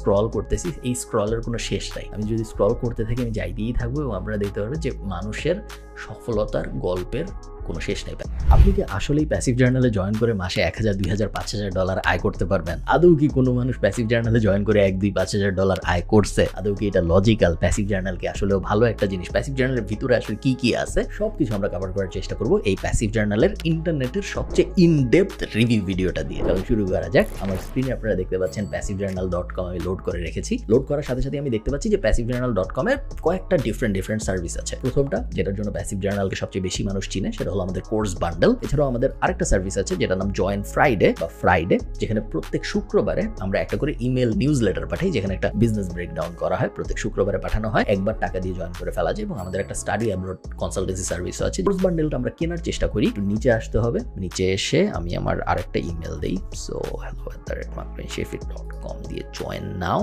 Scroll করতেছি, এই স্ক্রলের কোনো শেষ নাই। আমি যদি স্ক্রল করতে থাকি আমি যাইতেই থাকবো এবং আপনারা দেখতে পারবেন যে মানুষের সফলতার গল্পের কোনো শেষ নেই। আপনি কি আসলেই প্যাসিভ জার্নালে জয়েন করে মাসে 1000, 2000, $5000 আয় করতে পারবেন? আদৌ কি কোনো মানুষ প্যাসিভ জার্নালে জয়েন করে 1-2, $5000 আয় করছে? আদৌ কি এটা লজিক্যাল? প্যাসিভ জার্নাল কি আসলেও ভালো একটা জিনিস? প্যাসিভ জার্নালের ভিতরে আসলে কি কি আছে সবকিছু আমরা কভার করার চেষ্টা করব এই প্যাসিভ জার্নালের ইন্টারনেটের সবচেয়ে ইনডেপথ রিভিউ ভিডিওটা দিয়ে। তাহলে শুরু করা যাক। আমার স্ক্রিনে আপনারা দেখতে পাচ্ছেন passivejournal.com আমি লোড করে রেখেছি। লোড করার সাথে সাথে আমি দেখতে পাচ্ছি যে passivejournal.com এর কয়েকটা ডিফারেন্ট সার্ভিস আছে। প্রথমটা, যেটার জন্য প্যাসিভ জার্নালকে সবচেয়ে বেশি মানুষ চিনে, সেটা হলো আমাদের কোর্স বান্ডেল। এছাড়াও আমাদের আরেকটা সার্ভিস আছে যেটার নাম জয়েন ফ্রাইডে বা ফ্রাইডে, যেখানে প্রত্যেক শুক্রবারে আমরা একটা করে ইমেল নিউজ লেটার পাঠাই, যেখানে একটা বিজনেস ব্রেকডাউন করা হয়। প্রত্যেক শুক্রবারে পাঠানো হয়, একবার টাকা দিয়ে জয়েন করে ফেলা যায়। এবং আমাদের একটা স্টাডি অ্যাব্রড কনসালটেন্সি সার্ভিস আছে। কোর্স বান্ডেলটা আমরা কেনার চেষ্টা করি। একটু নিচে আসতে হবে, নিচে এসে আমি আমার আরেকটা ইমেল দিই, সো hello@shefit.com দিয়ে জয়েন নাও।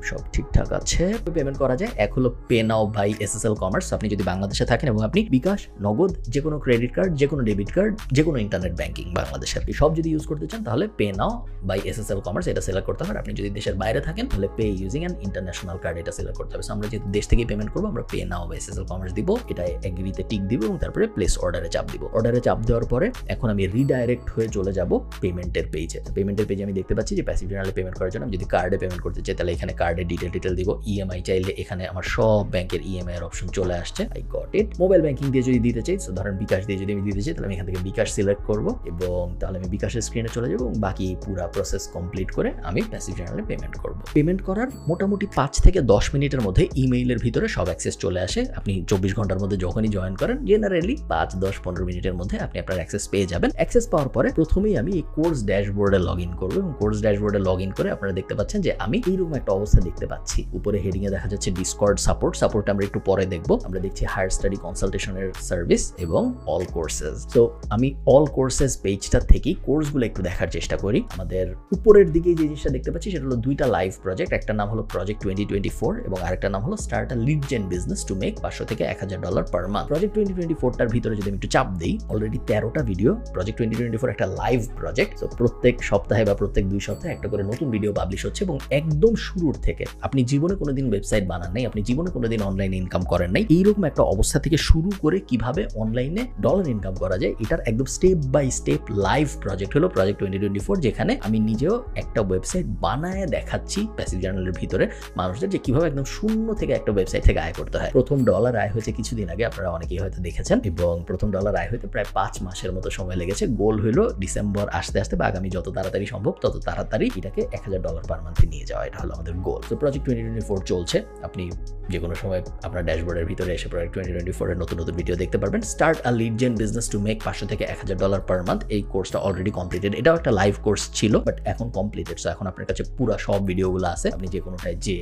সব ঠিকঠাক আছে, পেমেন্ট করা যায়। এক হলো pay now by SSL commerce. আপনি যদি বাংলাদেশে থাকেন এবং আপনি বিকাশ, নগদ, যে কোনো ক্রেডিট কার্ড, যে কোনো ডেবিট কার্ড, যে কোনো ইন্টারনেট ব্যাংকিং বাংলাদেশের সব যদি ইউজ করতে চান তাহলে pay now by SSL commerce এটা সিলেক্ট করতে হবে। আপনি যদি দেশের বাইরে থাকেন তাহলে pay using an international card এটা সিলেক্ট করতে হবে। আমরা যেহেতু দেশ থেকেই পেমেন্ট করবো, আমরা pay now by SSL commerce দিব, এটা এগ্রিতে টিক দিব এবং তারপরে প্লেস অর্ডারে চাপ দিব। অর্ডারে চাপ দেওয়ার পরে এখন আমি রিডাইরেক্ট হয়ে চলে যাব পেমেন্টের পেজে। পেমেন্টের পেজে আমি দেখতে পাচ্ছি যে প্যাসিভ জার্নালে পেমেন্ট করার জন্য আমি যদি কার্ডে পেমেন্ট করতে চাই তাহলে এখানে কার্ডের ডিটেল দিব। EMI চাইলে এখানে আমার সব ব্যাংকের EMI এর অপশন চলে আসছে। I got it. Mobile banking দিয়ে যদি দিতে চাই, ধরেন বিকাশ দিয়ে যদি আমি দিতে চাই তাহলে আমি এখান থেকে বিকাশ সিলেক্ট করব এবং তাহলে আমি বিকাশের স্ক্রিনে চলে যাব এবং বাকি পুরো প্রসেস কমপ্লিট করে আমি প্যাসিভ জার্নালে পেমেন্ট করব। পেমেন্ট করার মোটামুটি 5 থেকে 10 মিনিটের মধ্যে ইমেইলের ভিতরে সব অ্যাক্সেস চলে আসে। আপনি 24 ঘন্টার মধ্যে যখনই জয়েন করেন, জেনারেলি 5, 10, 15 মিনিটের মধ্যে আপনি আপনার অ্যাক্সেস পেয়ে যাবেন। অ্যাক্সেস পাওয়ার পরে প্রথমেই আমি এই কোর্স ড্যাশবোর্ডে লগ ইন করবো এবং কোর্স ড্যাশবোর্ডে লগ ইন করে আপনারা দেখতে পাচ্ছেন যে আমি এইরকম একটা অবস্থা দেখতে পাচ্ছি। উপরে হেডিং এ দেখা যাচ্ছে ডিসকর্ড সাপোর্ট আমরা একটু পরে দেখবো। আমরা দেখছি হায়ার স্টাডি কনসালটেশনের সার্ভিস এবং অল কোর্সেস। তো আমি অল কোর্সেস পেজটা থেকেই কোর্সগুলো একটু দেখার চেষ্টা করি। আমাদের উপরের দিকে যে জিনিসটা দেখতে পাচ্ছি সেটা হলো দুইটা লাইভ প্রজেক্ট। একটা নাম হলো প্রজেক্ট 2024 এবং আরেকটা নাম হলো start a lead gen business to make $500 থেকে $1000 পার মান্থ। প্রজেক্ট 2024টার ভিতরে যদি আমি একটু চাপ দিই, অলরেডি 13টা ভিডিও। প্রজেক্ট 2024 একটা লাইভ প্রজেক্ট। তো প্রত্যেক সপ্তাহে বা প্রত্যেক 2 সপ্তাহে একটা করে নতুন ভিডিও পাবলিশ হচ্ছে এবং একদম শুরুর থেকে আপনি জীবনে কোনোদিন ওয়েবসাইট বানান নাই, আপনি জীবনে কোনোদিন অনলাইনে ইনকাম করেন নাই, এইরকম একটা অবস্থা থেকে শুরু করে কিভাবে অনলাইনে ডলার ইনকাম করা যায়, এটার একদম step by step live project হলো প্রজেক্ট 2024, যেখানে আমি নিজেও একটা ওয়েবসাইট বানায় দেখাচ্ছি প্যাসিভ জার্নালের ভিতরে মানুষদের যে কিভাবে একদম শূন্য থেকে একটা ওয়েবসাইট থেকে আয় করতে হয়। প্রথম ডলার আয় হয়েছে কিছুদিন আগে, আপনারা অনেকেই হয়তো দেখেছেন, এবং প্রথম ডলার আয় হইতে প্রায় 5 মাসের মতো সময় লেগেছে। গোল হলো ডিসেম্বর আসতে বা আগামী যত তাড়াতাড়ি সম্ভব তত তাড়াতাড়ি এটাকে $1000 পার মান্থে নিয়ে যাওয়া, এটা হলো আমাদের গোল। তো প্রজেক্ট 2024 চলছে। আপনি যে কোনো সময় আপনার ড্যাশবোর্ডের ভিতরে এসে প্রজেক্ট 2024 এর নতুন ভিডিও দেখতে পারবেন। Start a lead gen business to make $500 থেকে $1000 পার মান্থ। এই কোর্সটা অলরেডি কমপ্লিটেড। এটাও একটা লাইভ কোর্স ছিল, বাট এখন কমপ্লিটেড। সো এখন আপনার কাছে পুরো সব ভিডিওগুলো আছে, আপনি যে কোনোটায় যে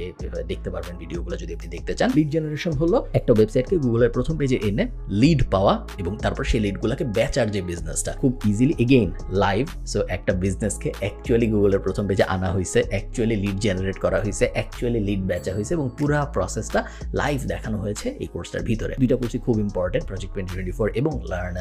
দেখতে পারবেন ভিডিওগুলো যদি আপনি দেখতে চান। লিড জেনারেশন হলো একটা ওয়েবসাইটকে গুগলের প্রথম পেজে এনে লিড পাওয়া এবং তারপর সেই লিডগুলোকে বেচার যে বিজনেসটা খুব ইজিলি, এগেইন লাইভ। সো একটা বিজনেসকে অ্যাকচুয়ালি গুগলের প্রথম পেজে আনা হয়েছে, অ্যাকচুয়ালি লিড জেনারেট করা হয়েছে, অ্যাকচুয়ালি লিড বেচা হয়েছে এবং পুরো প্রসেসটা লাইভ দেখানো হয়েছে এই কোর্সটার ভিতরে। দুইটা কোর্সই খুব ইম্পর্টেন্ট, প্রজেক্ট 2024 এবং learn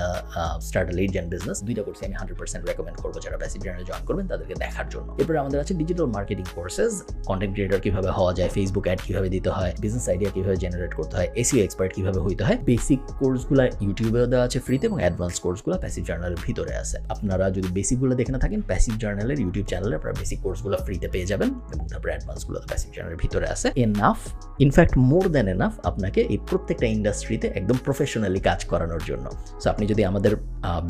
start a lead gen business. দুইটা কোর্সই আমি 100% রেকমেন্ড করবো যারা প্যাসিভ জার্নালে জয়েন করবেন তাদেরকে দেখার জন্য। এরপরে আমাদের আছে digital marketing courses. Content creator কিভাবে হওয়া যায়, ফেসবুক অ্যাড কিভাবে দিতে হয়, বিজনেস আইডিয়া কিভাবে জেনারেট করতে হয়, এসইও এক্সপার্ট কিভাবে হইতে হয়। বেসিক কোর্সগুলো ইউটিউবেও দেওয়া আছে ফ্রিতে এবং অ্যাডভান্স কোর্সগুলো প্যাসিভ জার্নালের ভিতরে আছে। আপনারা যদি বেসিকগুলো দেখে না থাকেন, প্যাসিভ জার্নালের ইউটিউব চ্যানেলে আপনারা বেসিক কোর্সগুলো ফ্রিতে পেয়ে যাবেন এবং তারপর অ্যাডভান্সগুলো প্যাসিভ জার্নালের ভিতরে আছে। Enough, in fact more than enough আপনাকে এই প্রত্যেকটা ইন্ডাস্ট্রিতে একদম প্রফেশনালি কাজ করানোর জন্য। সো আপনি যদি আমাদের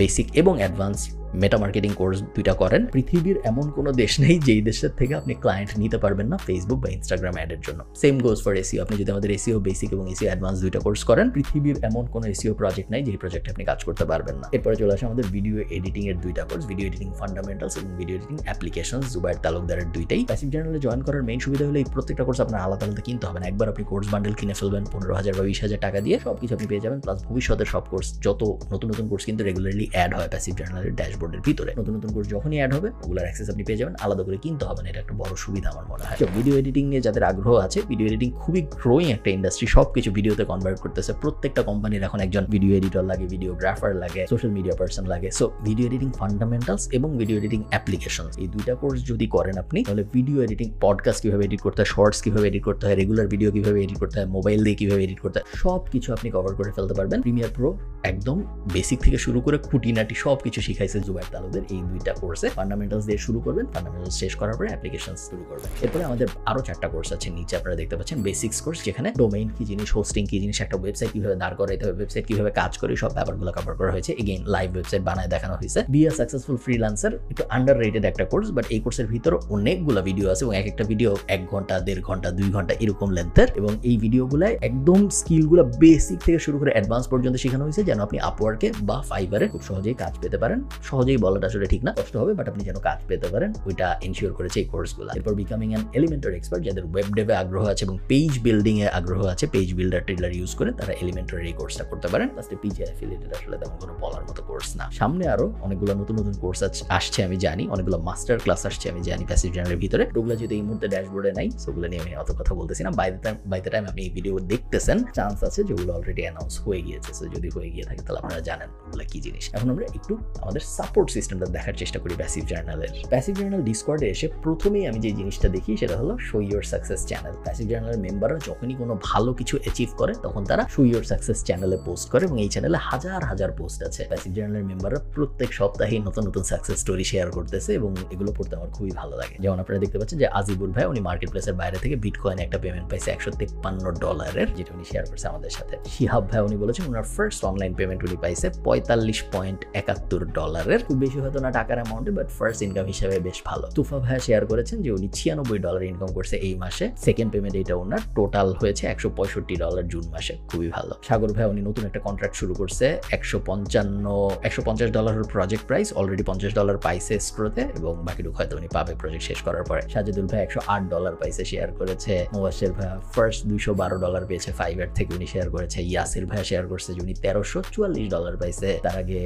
বেসিক এবং অ্যাডভান্স মেটা মার্কেটিং কোর্স দুইটা করেন, পৃথিবীর এমন কোনো দেশ নেই যেই দেশের থেকে আপনি ক্লায়েন্ট নিতে পারবেন না ফেসবুক বা ইনস্টাগ্রাম অ্যাডের জন্য। Same goes for SEO. আপনি যদি আমাদের এসইও বেসিক এবং এসইও অ্যাডভান্স দুইটা কোর্স করেন, পৃথিবীর এমন কোনো এসইও প্রজেক্ট নাই যেই প্রজেক্টে আপনি কাজ করতে পারবেন না। এরপরে চলে আসে আমাদের ভিডিও এডিটিং এর দুইটা কোর্স, ভিডিও এডিটিং ফান্ডামেন্টালস এবং ভিডিও এডিটিং অ্যাপ্লিকেশনস, জুবায়ের তালুকদারের দুইটাই। প্যাসিভ জার্নালে জয়েন করার মেইন সুবিধা হলো এই প্রত্যেকটা কোর্স আপনার আলাদা আলাদা কিনতে হবে না। একবার আপনি কোর্স বান্ডেল কিনে ফেলবেন 15,000 বা 20,000 টাকা দিয়ে, সবকিছু আপনি পেয়ে যাবেন। প্লাস ভবিষ্যতের সব কোর্স, যত নতুন কোর্স কিন্তু রেগুলারলি অ্যাড হয় প্যাসিভ জার্নালের ড্যাশবোর্ড ড্যাশবোর্ডের ভিতরে। নতুন নতুন কোর্স যখনই অ্যাড হবে ওগুলোর অ্যাক্সেস আপনি পেয়ে যাবেন, আলাদা করে কিনতে হবে না। এটা একটা বড় সুবিধা আমার মনে হয়। ভিডিও এডিটিং নিয়ে যাদের আগ্রহ আছে, ভিডিও এডিটিং খুবই গ্রোয়িং একটা ইন্ডাস্ট্রি, সবকিছু ভিডিওতে কনভার্ট করতেছে। প্রত্যেকটা কোম্পানির এখন একজন ভিডিও এডিটর লাগে, ভিডিওগ্রাফার লাগে, সোশ্যাল মিডিয়া পার্সন লাগে। সো ভিডিও এডিটিং ফান্ডামেন্টালস এবং ভিডিও এডিটিং অ্যাপ্লিকেশনস, এই দুইটা কোর্স যদি করেন আপনি, তাহলে ভিডিও এডিটিং, পডকাস্ট কিভাবে এডিট করতে হয়, শর্টস কিভাবে এডিট করতে হয়, রেগুলার ভিডিও কিভাবে এডিট করতে হয়, মোবাইল দিয়ে কিভাবে এডিট করতে হয়, সব কিছু আপনি কভার করে ফেলতে পারবেন। প্রিমিয়ার প্রো একদম বেসিক থেকে শুরু করে খুঁটিনাটি সব কিছু শিখাইছে জুবায়ের তালুকদার এই দুইটা কোর্সে। ফান্ডামেন্টালস দিয়ে শুরু করবেন, ফান্ডামেন্টালস শেষ করার পরে অ্যাপ্লিকেশনস শুরু করবেন। এরপরে আমাদের আরো 4টা কোর্স আছে নিচে আপনারা দেখতে পাচ্ছেন। বেসিক্স কোর্স, যেখানে ডোমেইন কি জিনিস, হোস্টিং কি জিনিস, একটা ওয়েবসাইট কিভাবে দাঁড় করাইতে হবে, ওয়েবসাইট কিভাবে কাজ করে, সব ব্যাপারগুলো কভার করা হয়েছে। এগেইন লাইভ ওয়েবসাইট বানায় দেখানো হয়েছে। বি আ সাকসেসফুল ফ্রিল্যান্সার, একটু আন্ডাররেটেড একটা কোর্স, বাট এই কোর্সের ভিতরে অনেকগুলো ভিডিও আছে এবং এক একটা ভিডিও 1 ঘন্টা, 1.5 ঘন্টা, 2 ঘন্টা এরকম লেন্থের, এবং এই ভিডিওগুলো একদম স্কিলগুলো বেসিক থেকে শুরু করে অ্যাডভান্স পর্যন্ত শেখানো হয়েছে, যেন আপনি আপওয়ার্কে বা ফাইবারে খুব সহজেই কাজ পেতে পারেন। সহজেই বলাটা আসলে ঠিক না, কষ্ট হবে, বাট আপনি যেন কাজ পেতে পারেন ওইটা এনশিওর করেছে এই কোর্সগুলো। এরপর বিকামিং অ্যান এলিমেন্টর এক্সপার্ট, যাদের ওয়েব ডেভে আগ্রহ আছে এবং পেজ বিল্ডিং এ আগ্রহ আছে, পেজ বিল্ডার টেলার ইউজ করে তারা এলিমেন্টর এই কোর্সটা করতে পারেন। লাস্টে পিজি অ্যাফিলিয়েটেড, আসলে তেমন কোনো বলার মতো কোর্স না। সামনে আরো অনেকগুলো নতুন নতুন কোর্স আসছে আমি জানি, অনেকগুলো মাস্টার ক্লাস আসছে আমি জানি প্যাসিভ জার্নালের ভিতরে। ওগুলো যদি এই মুহূর্তে ড্যাশবোর্ডে নাই, সেগুলো নিয়ে আমি অত কথা বলতেছি না। বাই দ্য টাইম আপনি এই ভিডিও দেখতেছেন, চান্স আছে যেগুলো অলরেডি অ্যানাউন্স হয়ে গিয়েছে। সো যদি হয়ে গিয়ে থাকে তাহলে আপনারা জানেন ওগুলো কি জিনিস। এখন আমরা একটু আমাদের সাপোর্ট সিস্টেমটা দেখার চেষ্টা করি প্যাসিভ জার্নালের। প্যাসিভ জার্নাল ডিসকর্ডে এসে প্রথমেই আমি যে জিনিসটা দেখি সেটা হলো show your success channel. Passive জার্নালের মেম্বাররা যখনই কোনো ভালো কিছু অ্যাচিভ করে তখন তারা শো ইউর সাকসেস চ্যানেলে পোস্ট করে, এবং এই চ্যানেলে হাজার হাজার পোস্ট আছে। প্যাসিভ জার্নালের মেম্বাররা প্রত্যেক সপ্তাহে নতুন নতুন সাকসেস স্টোরি শেয়ার করতেছে এবং এগুলো পড়তে আমার খুবই ভালো লাগে। যেমন আপনারা দেখতে পাচ্ছেন যে আজিবুল ভাই, উনি মার্কেট প্লেসের বাইরে থেকে বিটকয়েনে একটা পেমেন্ট পাইছে $153, যেটা উনি শেয়ার করছে আমাদের সাথে। শিহাব ভাই, উনি বলেছেন ওনার ফার্স্ট অনলাইন পেমেন্ট উনি পাইছে $45.71। খুব বেশি হয়তো না টাকার অ্যামাউন্টে, বাট ফার্স্ট ইনকাম হিসেবে বেশ ভালো। তুফা ভাই শেয়ার করেছেন যে উনি $96 ইনকাম করছে এই মাসে। সেকেন্ড পেমেন্ট এটা ওনার, টোটাল হয়েছে $165 জুন মাসে, খুবই ভালো। সাগর ভাই, উনি নতুন একটা কন্ট্রাক্ট শুরু করছে, $150 প্রজেক্ট প্রাইস, অলরেডি $50 পাইছে স্ক্রোতে, এবং বাকিটুকু হয়তো উনি পাবে প্রজেক্ট শেষ করার পরে। সাজেদুল ভাই $108 পাইছে, শেয়ার করেছে। মোবাশের ভাই ফার্স্ট $212 পেয়েছে ফাইবার থেকে, উনি শেয়ার করেছে। ইয়াসির ভাই শেয়ার করছে যে উনি $1344 পাইছে। তার আগে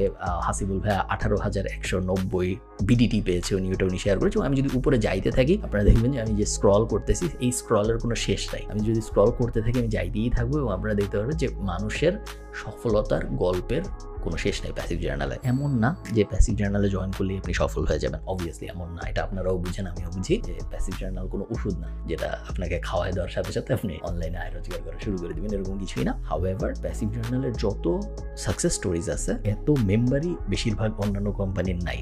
হাসিবুল ভাই 18,190 বিডিটি পেয়েছে, উনি শেয়ার করেছে। আমি যদি উপরে যাইতে থাকি আপনারা দেখবেন যে আমি যে স্ক্রল করতেছি, এই স্ক্রলের কোনো শেষ নাই। আমি যদি স্ক্রল করতে থাকি আমি যাইতেই থাকবো, এবং আপনারা দেখতে পারবেন যে মানুষের সফলতার গল্পের কোনো শেষ নেই প্যাসিভ জার্নালে। এমন না যে প্যাসিভ জার্নালে জয়েন করলে আপনি সফল হয়ে যাবেন, অবভিয়াসলি এমন না। এটা আপনারাও বুঝেন, আমিও বুঝি যে প্যাসিভ জার্নাল কোনো ওষুধ না যেটা আপনাকে খাওয়াই দেওয়ার সাথে সাথে আপনি অনলাইনে আয় রোজগার করা শুরু করে দিবেন, এরকম কিছুই না। হাউএভার প্যাসিভ জার্নালের যত সাকসেস স্টোরিজ আছে, এত মেম্বারই বেশিরভাগ অন্যান্য কোম্পানির নাই,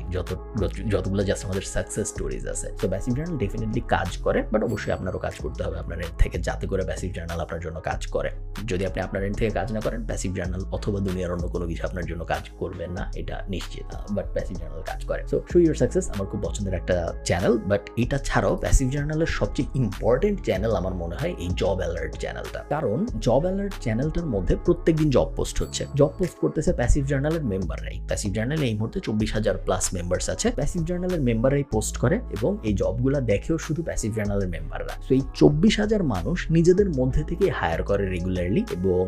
যতগুলো জাস্ট আমাদের সাকসেস স্টোরিজ আছে। তো প্যাসিভ জার্নাল ডেফিনেটলি কাজ করে, বাট অবশ্যই আপনারও কাজ করতে হবে আপনার এন্ড থেকে, যাতে করে প্যাসিভ জার্নাল আপনার জন্য কাজ করে। যদি আপনি আপনার এন্ড থেকে কাজ না করেন, প্যাসিভ জার্নাল অথবা দুনিয়ার অন্য কোনো কিছু আপনার জন্য কাজ করবে না, এটা নিশ্চিত। বাট প্যাসিভ জার্নাল কাজ করে। সো শো ইউর সাকসেস আমার খুব পছন্দের একটা চ্যানেল, বাট এটা ছাড়াও প্যাসিভ জার্নালের সবচেয়ে ইম্পর্টেন্ট চ্যানেল আমার মনে হয় এই জব অ্যালার্ট চ্যানেলটা। কারণ জব অ্যালার্ট চ্যানেলটার মধ্যে প্রত্যেকদিন জব পোস্ট হচ্ছে, জব পোস্ট করতেছে প্যাসিভ জার্নালের মেম্বাররাই। প্যাসিভ জার্নালে এই মুহূর্তে 24,000+ মেম্বার্স আছে। প্যাসিভ জার্নালের মেম্বাররাই পোস্ট করে এবং এই জবগুলা দেখেও শুধু প্যাসিভ জার্নালের মেম্বাররা। তো এই 24,000 মানুষ নিজেদের মধ্যে থেকে হায়ার করে রেগুলারলি, এবং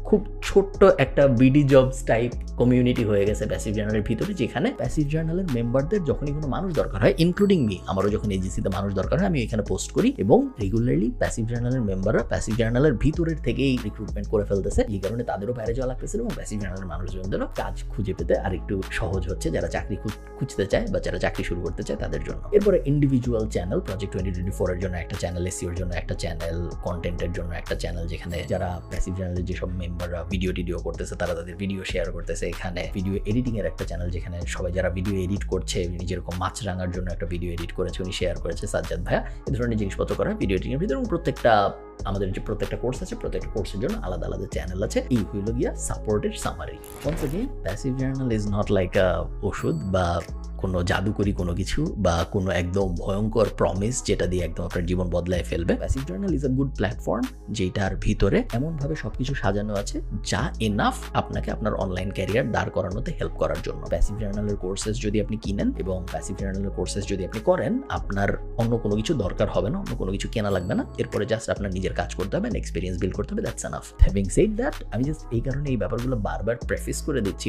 খুব ছোট্ট একটা বিডি জবস টাইপ কমিউনিটি হয়ে গেছে প্যাসিভ জার্নালের ভিতরে, যেখানে প্যাসিভ জার্নালের মেম্বারদের যখনই কোনো মানুষ দরকার হয়, ইনক্লুডিং মি, আমারও যখন এজেন্সিতে মানুষ দরকার হয় আমি এখানে পোস্ট করি, এবং রেগুলারলি প্যাসিভ জার্নালের মেম্বাররা প্যাসিভ জার্নালের ভিতরের থেকেই রিক্রুটমেন্ট করে ফেলতেছে। এই কারণে তাদেরও বাইরে যাওয়া লাগতেছে এবং প্যাসিভ জার্নালের মানুষজনদেরও কাজ খুঁজে পেতে আর একটু সহজ হচ্ছে, যারা চাকরি খুঁজতে চায় বা যারা চাকরি শুরু করতে চায় তাদের জন্য। এরপরে ইন্ডিভিজুয়াল চ্যানেল, প্রজেক্ট 2024 এর জন্য একটা চ্যানেল, এসইওর জন্য একটা চ্যানেল, কন্টেন্টের জন্য একটা চ্যানেল, যেখানে যারা প্যাসিভ জার্নালের যেসব মেম্বাররা ভিডিও করতেছে তারা তাদের ভিডিও শেয়ার করতেছে। এখানে ভিডিও এডিটিং এর একটা চ্যানেল, যেখানে সবাই যারা ভিডিও এডিট করছে, নিজের এরকম মাছরাঙার জন্য একটা ভিডিও এডিট করেছে, উনি শেয়ার করেছে সাজ্জাদ ভাইয়া। এই ধরনের জিনিসপত্র করা ভিডিও এডিটিং এর ভিতরে, এবং আমাদের যে প্রত্যেকটা কোর্স আছে, প্রত্যেকটা কোর্সের জন্য আলাদা আলাদা চ্যানেল আছে। এই হইল গিয়া সাপোর্টের summary. Once again passive journal is not like a ওষুধ বা কোনো জাদুকরি কোনো কিছু বা কোনো একদম ভয়ঙ্কর প্রমিস যেটা দিয়ে একদম আপনার জীবন বদলায় ফেলবে। Passive journal is a good platform যেটার ভিতরে এমনভাবে সবকিছু সাজানো আছে যা এনাফ আপনাকে আপনার অনলাইন ক্যারিয়ার দাঁড় করানোতে হেল্প করার জন্য। প্যাসিভ জার্নালের কোর্সেস যদি আপনি কিনেন এবং প্যাসিভ জার্নালের কোর্সেস যদি আপনি করেন, আপনার অন্য কোনো কিছু দরকার হবে না, অন্য কোনো কিছু কেনা লাগবে না। এরপরে জাস্ট আপনার নিজের কাজ করতে হবে, এক্সপিরিয়েন্স বিল্ড করতে হবে, that's enough. Having said that, আমি জাস্ট এই কারণে এই ব্যাপারগুলো বারবার প্রেফেস করে দিচ্ছি,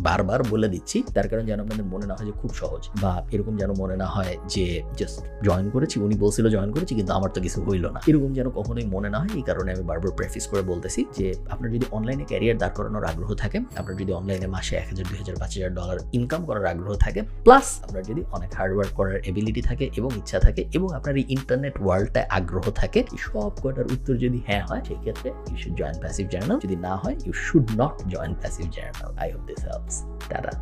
বারবার বলে দিচ্ছি, তার কারণ যেন আপনাদের মনে না হয় যে খুব সহজ, বা এরকম যেন মনে না হয় যে জাস্ট জয়েন করেছি, উনি বলছিল জয়েন করেছি কিন্তু আমার তো কিছু হইল না, এরকম যেন কখনোই মনে না হয়। এই কারণে আমি বারবার প্রেফেস করে বলতেছি যে আপনার যদি অনলাইনে ক্যারিয়ার দাঁড় করানোর আগ্রহ থাকে, আপনার যদি অনলাইনে মাসে $1000, $2000, $5000 ইনকাম করার আগ্রহ থাকে, প্লাস আপনার যদি অনেক হার্ডওয়ার্ক করার এবিলিটি থাকে এবং ইচ্ছা থাকে এবং আপনার এই ইন্টারনেট ওয়ার্ল্ডটায় আগ্রহ থাকে, সব কটার উত্তর যদি হ্যাঁ হয়, সেই ক্ষেত্রে you should join passive journal. যদি না হয়, you should not join passive journal. I hope this helps. Tata.